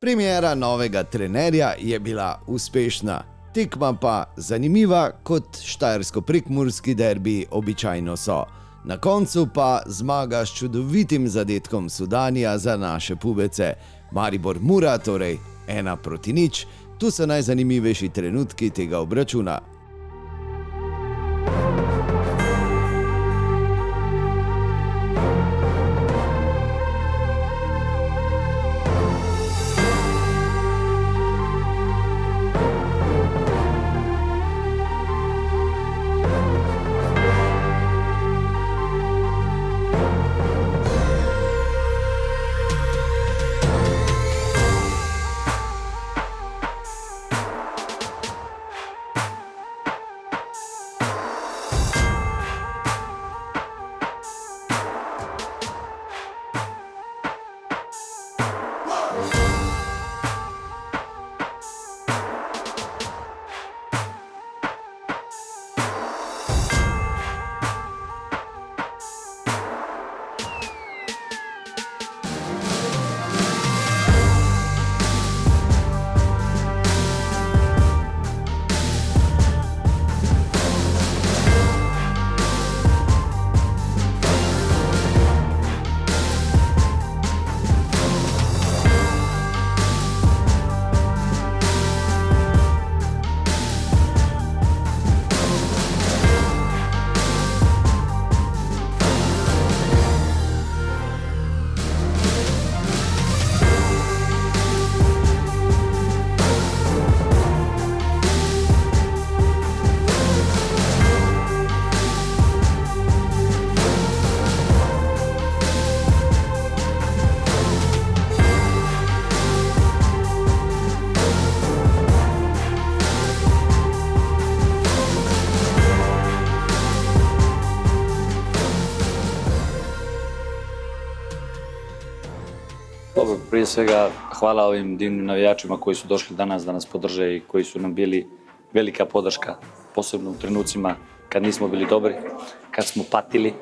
Premiera novega trenerja je bila uspešna, tekma pa zanimiva, kot štajersko-prekmurski derbi običajno so. Na koncu pa zmaga s čudovitim zadetkom Soudanija za naše pubece. Maribor Mura, torej 1-0, tu so najzanimivejši trenutki tega obračuna. Dobro, prije svega hvala ovim divnim navijačima koji su došli danas da nas podrže i koji su nam bili velika podrška, posebno u trenucima kad nismo bili dobri, kad smo patili.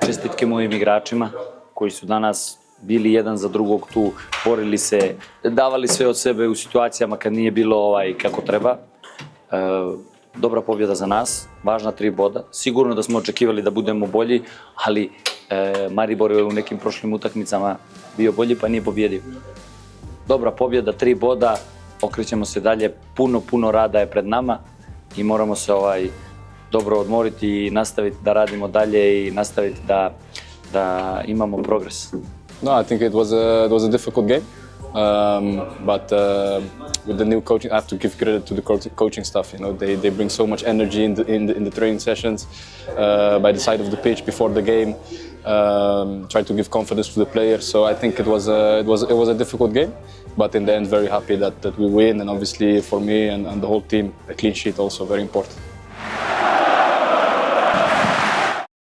Čestitke mojim igračima koji su danas bili jedan za drugog tu, borili se, davali sve od sebe u situacijama kad nije bilo kako treba. Dobra pobjeda za nas, važna 3 boda. Sigurno da smo očekivali da budemo bolji, ali Maribor je u nekim prošlim utakmicama bio bolji pa nije pobjedio. Dobra pobjeda, 3 boda, okrećemo se dalje, puno rada je pred nama i moramo se dobro odmoriti i nastaviti da radimo dalje i nastaviti da imamo progres. No, I think it was a difficult game, but with the new coaching, I have to give credit to the coaching staff. You know, they bring so much energy in the training sessions, by the side of the pitch before the game, try to give confidence to the players. So I think it was a difficult game, but in the end, very happy that we win, and obviously for me and the whole team, a clean sheet also very important.